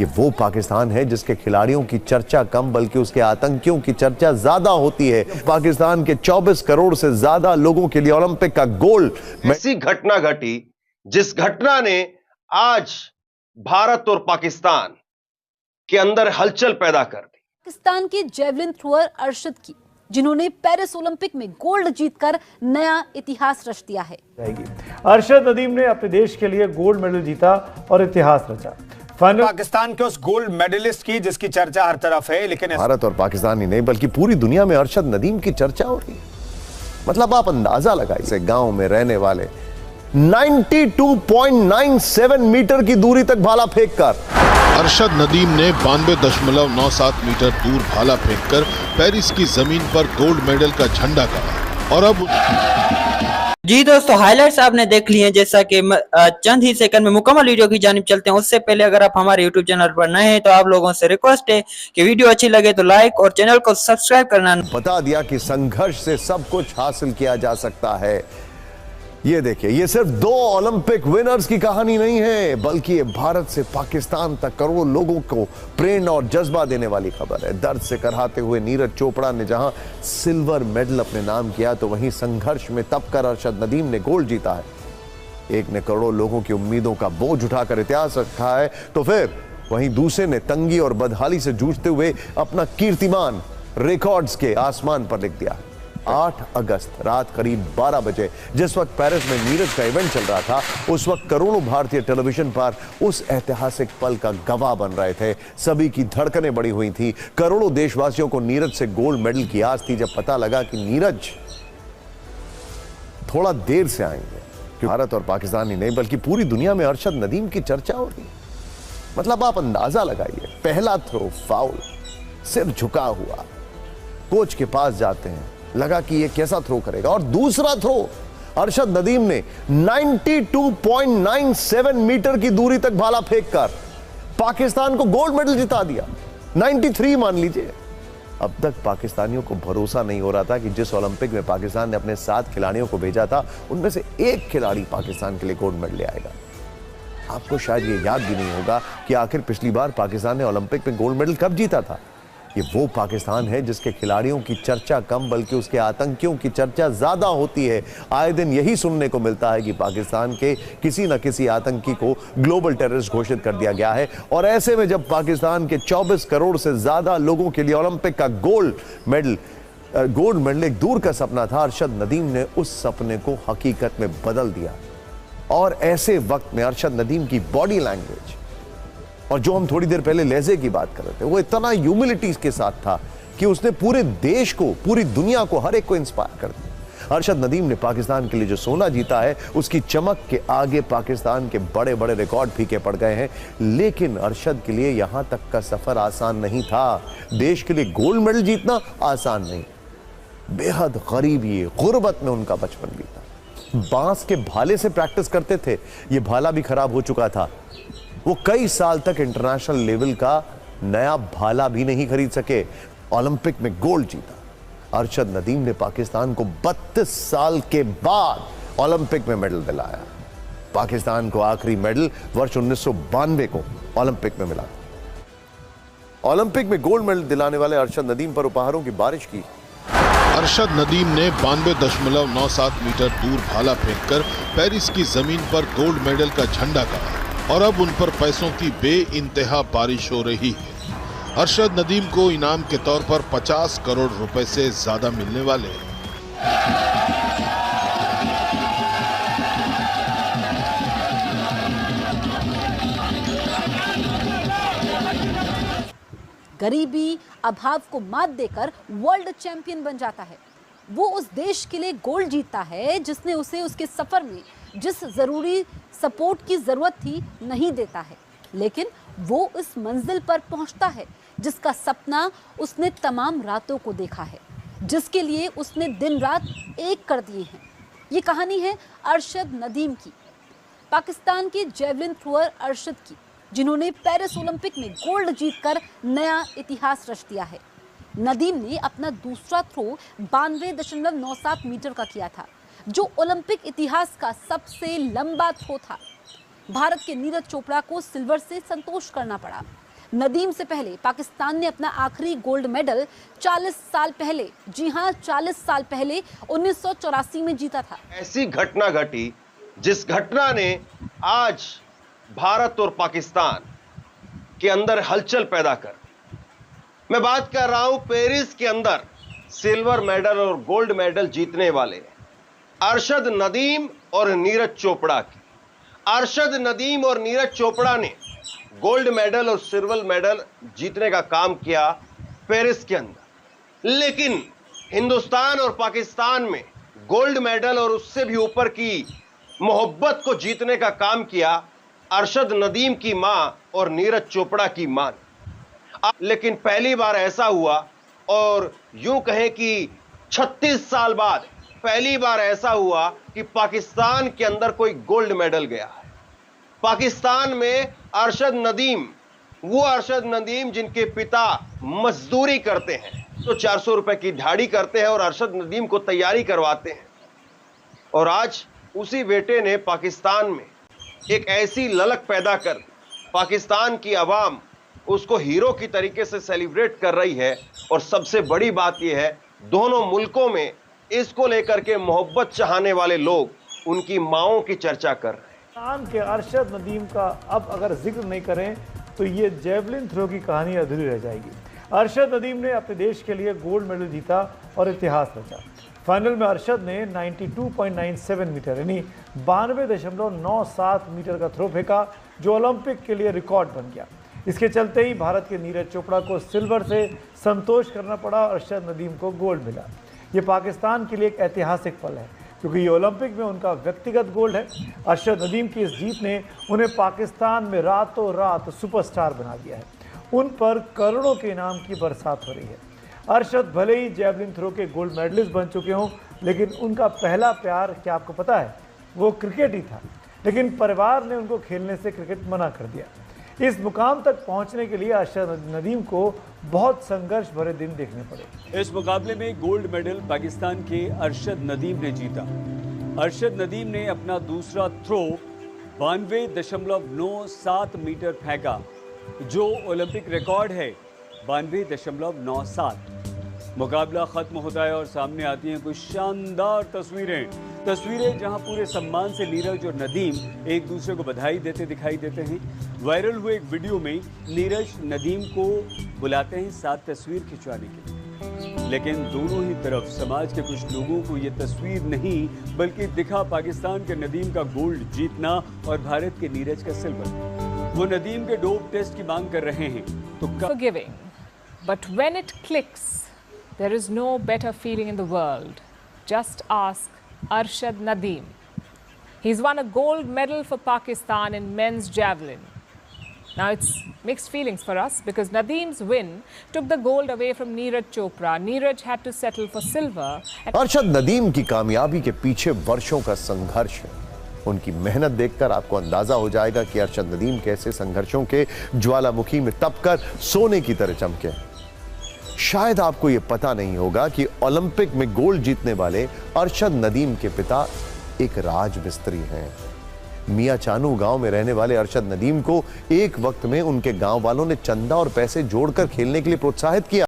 ये वो पाकिस्तान है जिसके खिलाड़ियों की चर्चा कम बल्कि उसके आतंकियों की चर्चा ज्यादा होती है। पाकिस्तान के 24 करोड़ से ज्यादा लोगों के लिए ओलंपिक का गोल्ड। ऐसी घटना घटी जिस घटना ने आज भारत और पाकिस्तान के अंदर हलचल पैदा कर दी। पाकिस्तान के जेवलिन थ्रोअर अरशद की, जिन्होंने पेरिस ओलंपिक में गोल्ड जीतकर नया इतिहास रच दिया है। अरशद नदीम ने अपने देश के लिए गोल्ड मेडल जीता और इतिहास रचा। पाकिस्तान के उस गोल्ड मेडलिस्ट की जिसकी चर्चा हर तरफ है, लेकिन भारत और पाकिस्तान ही नहीं बल्कि पूरी दुनिया में अरशद नदीम की चर्चा हो रही है। मतलब आप अंदाजा लगाइए, गांव में रहने वाले 92.97 मीटर की दूरी तक भाला फेंककर अरशद नदीम ने 92.97 मीटर दूर भाला फेंककर पेरिस की जमीन पर गोल्ड मेडल का झंडा गाड़ा। और अब जी दोस्तों, हाइलाइट्स आपने देख लिए हैं। जैसा कि चंद ही सेकंड में मुकम्मल वीडियो की जानिब चलते हैं। उससे पहले अगर आप हमारे यूट्यूब चैनल पर नए हैं तो आप लोगों से रिक्वेस्ट है कि वीडियो अच्छी लगे तो लाइक और चैनल को सब्सक्राइब करना। बता दिया कि संघर्ष से सब कुछ हासिल किया जा सकता है। ये देखिए, ये सिर्फ 2 ओलंपिक विनर्स की कहानी नहीं है बल्कि ये भारत से पाकिस्तान तक करोड़ों लोगों को प्रेरणा और जज्बा देने वाली खबर है। दर्द से कराहते हुए नीरज चोपड़ा ने जहां सिल्वर मेडल अपने नाम किया तो वहीं संघर्ष में तपकर अरशद नदीम ने गोल्ड जीता है। एक ने करोड़ों लोगों की उम्मीदों का बोझ उठाकर इतिहास रखा है तो फिर वहीं दूसरे ने तंगी और बदहाली से जूझते हुए अपना कीर्तिमान रिकॉर्ड्स के आसमान पर लिख दिया। 8 अगस्त रात करीब 12 बजे जिस वक्त पेरिस में नीरज का इवेंट चल रहा था, उस वक्त करोड़ों भारतीय टेलीविजन पर उस ऐतिहासिक पल का गवाह बन रहे थे। सभी की धड़कनें बढ़ी हुई थी। करोड़ों देशवासियों को नीरज से गोल्ड मेडल की आस थी। जब पता लगा कि नीरज थोड़ा देर से आएंगे, भारत और पाकिस्तान ही नहीं बल्कि पूरी दुनिया में अरशद नदीम की चर्चा हो रही है। मतलब आप अंदाजा लगाइए, पहला थ्रो फाउल, सिर झुका हुआ, कोच के पास जाते हैं, लगा कि ये कैसा थ्रो करेगा, और दूसरा थ्रो अरशद नदीम ने 92.97 मीटर की दूरी तक भाला फेंककर पाकिस्तान को गोल्ड मेडल जिता दिया। 93 मान लीजिए। अब तक पाकिस्तानियों को भरोसा नहीं हो रहा था कि जिस ओलंपिक में पाकिस्तान ने अपने 7 खिलाड़ियों को भेजा था उनमें से एक खिलाड़ी पाकिस्तान के लिए गोल्ड मेडल ले आएगा। आपको शायद ये याद भी नहीं होगा कि आखिर पिछली बार पाकिस्तान ने ओलंपिक में गोल्ड मेडल कब जीता था। ये वो पाकिस्तान है जिसके खिलाड़ियों की चर्चा कम बल्कि उसके आतंकियों की चर्चा ज्यादा होती है। आए दिन यही सुनने को मिलता है कि पाकिस्तान के किसी न किसी आतंकी को ग्लोबल टेररिस्ट घोषित कर दिया गया है। और ऐसे में जब पाकिस्तान के 24 करोड़ से ज्यादा लोगों के लिए ओलंपिक का गोल्ड मेडल एक दूर का सपना था, अरशद नदीम ने उस सपने को हकीकत में बदल दिया। और ऐसे वक्त में अरशद नदीम की बॉडी लैंग्वेज और जो हम थोड़ी देर पहले लहजे की बात कर रहे थे, वो इतना ह्यूमिलिटी के साथ था कि उसने पूरे देश को, पूरी दुनिया को, हर एक को इंस्पायर कर दिया। अरशद नदीम ने पाकिस्तान के लिए जो सोना जीता है उसकी चमक के आगे पाकिस्तान के बड़े बड़े रिकॉर्ड फीके पड़ गए हैं। लेकिन अरशद के लिए यहां तक का सफर आसान नहीं था। देश के लिए गोल्ड मेडल जीतना आसान नहीं। बेहद गरीबी, गुर्बत में उनका बचपन बीता। बांस के भाले से प्रैक्टिस करते थे, ये भाला भी खराब हो चुका था। वो कई साल तक इंटरनेशनल लेवल का नया भाला भी नहीं खरीद सके। ओलंपिक में गोल्ड जीता। अरशद नदीम ने पाकिस्तान को 32 साल के बाद ओलंपिक में मेडल दिलाया। पाकिस्तान को आखिरी मेडल वर्ष 1992 को ओलंपिक में मिला। ओलंपिक में गोल्ड मेडल दिलाने वाले अरशद नदीम पर उपहारों की बारिश की। अरशद नदीम ने 92.97 मीटर दूर भाला फेंककर पेरिस की जमीन पर गोल्ड मेडल का झंडा गाड़ा। और अब उन पर पैसों की बेइंतहा बारिश हो रही है। अरशद नदीम को इनाम के तौर पर 50 करोड़ रुपए से ज्यादा मिलने वाले हैं। गरीबी, अभाव को मात देकर वर्ल्ड चैंपियन बन जाता है। वो उस देश के लिए गोल्ड जीतता है जिसने उसे उसके सफर में जिस जरूरी सपोर्ट की जरूरत थी नहीं देता है, लेकिन वो इस मंजिल पर पहुंचता है जिसका सपना उसने तमाम रातों को देखा है, जिसके लिए उसने दिन रात एक कर दिए हैं। ये कहानी है अरशद नदीम की, पाकिस्तान के जेवलिन थ्रोअर अरशद की, जिन्होंने पेरिस ओलंपिक में गोल्ड जीतकर नया इतिहास रच दिया है। नदीम ने अपना दूसरा थ्रो 92.97 मीटर का किया था, जो ओलंपिक इतिहास का सबसे लंबा थ्रो था। भारत के नीरज चोपड़ा को सिल्वर से संतोष करना पड़ा, नदीम से पहले पाकिस्तान ने अपना आखिरी गोल्ड मेडल 40 साल पहले, जी हां 40 साल पहले 1984 में जीता था। ऐसी घटना घटी जिस घटना ने आज भारत और पाकिस्तान के अंदर हलचल पैदा कर दी। मैं बात कर रहा हूं पेरिस के अंदर सिल्वर मेडल और गोल्ड मेडल जीतने वाले अरशद नदीम और नीरज चोपड़ा की। अरशद नदीम और नीरज चोपड़ा ने गोल्ड मेडल और सिल्वर मेडल जीतने का काम किया पेरिस के अंदर, लेकिन हिंदुस्तान और पाकिस्तान में गोल्ड मेडल और उससे भी ऊपर की मोहब्बत को जीतने का काम किया अरशद नदीम की मां और नीरज चोपड़ा की मां। लेकिन पहली बार ऐसा हुआ, और यूं कहें कि 36 साल बाद पहली बार ऐसा हुआ कि पाकिस्तान के अंदर कोई गोल्ड मेडल गया है। पाकिस्तान में अरशद नदीम, वो अरशद नदीम जिनके पिता मजदूरी करते हैं, तो 400 रुपए की दिहाड़ी करते हैं और अरशद नदीम को तैयारी करवाते हैं, और आज उसी बेटे ने पाकिस्तान में एक ऐसी ललक पैदा कर पाकिस्तान की आवाम उसको हीरो की तरीके से सेलिब्रेट कर रही है। और सबसे बड़ी बात यह है, दोनों मुल्कों में इसको लेकर के मोहब्बत चाहने वाले लोग उनकी माओं की चर्चा कर रहे हैं। पाकिस्तान के अरशद नदीम का अब अगर जिक्र नहीं करें तो ये जेवलिन थ्रो की कहानी अधूरी रह जाएगी। अरशद नदीम ने अपने देश के लिए गोल्ड मेडल जीता और इतिहास रचा। फाइनल में अरशद ने 92.97 मीटर यानी 92.97 मीटर का थ्रो फेंका, जो ओलंपिक के लिए रिकॉर्ड बन गया। इसके चलते ही भारत के नीरज चोपड़ा को सिल्वर से संतोष करना पड़ा, अरशद नदीम को गोल्ड मिला। ये पाकिस्तान के लिए एक ऐतिहासिक पल है, क्योंकि ये ओलंपिक में उनका व्यक्तिगत गोल्ड है। अरशद नदीम की इस जीत ने उन्हें पाकिस्तान में रातों रात सुपरस्टार बना दिया है। उन पर करोड़ों के इनाम की बरसात हो रही है। अरशद भले ही जेवलिन थ्रो के गोल्ड मेडलिस्ट बन चुके हों, लेकिन उनका पहला प्यार, क्या आपको पता है, वो क्रिकेट ही था। लेकिन परिवार ने उनको खेलने से क्रिकेट मना कर दिया। इस मुकाम तक पहुंचने के लिए अरशद नदीम को बहुत संघर्ष भरे दिन देखने पड़े। इस मुकाबले में गोल्ड मेडल पाकिस्तान के अरशद नदीम ने जीता। अरशद नदीम ने अपना दूसरा थ्रो 92.97 मीटर फेंका, जो ओलंपिक रिकॉर्ड है 92.97। मुकाबला खत्म होता है और सामने आती हैं कुछ शानदार तस्वीरें जहां पूरे सम्मान से नीरज और नदीम एक दूसरे को बधाई देते दिखाई देते हैं। वायरल हुए एक वीडियो में नीरज नदीम को बुलाते हैं साथ तस्वीर खिंचवाने के लिए, लेकिन दोनों ही तरफ समाज के कुछ लोगों को ये तस्वीर नहीं बल्कि दिखा पाकिस्तान के नदीम का गोल्ड जीतना और भारत के नीरज का सिल्वर। वो नदीम के डोप टेस्ट की मांग कर रहे हैं तो forgiving, but when it clicks, there is no better feeling in the world. Just ask Arshad Nadeem. He's won a gold medal for Pakistan in men's javelin. Now it's mixed feelings for us because Nadeem's win took the gold away from Neeraj Chopra. Neeraj had to settle for silver. Arshad Nadeem की कामयाबी के पीछे वर्षों का संघर्ष है। उनकी मेहनत देखकर आपको अंदाजा हो जाएगा कि अरशद नदीम कैसे संघर्षों के ज्वालामुखी में तपकर सोने की तरह चमके। शायद आपको यह पता नहीं होगा कि ओलंपिक में गोल्ड जीतने वाले अरशद नदीम के पिता एक राजमिस्त्री हैं। मियां चानू गांव में रहने वाले अरशद नदीम को एक वक्त में उनके गांव वालों ने चंदा और पैसे जोड़कर खेलने के लिए प्रोत्साहित किया।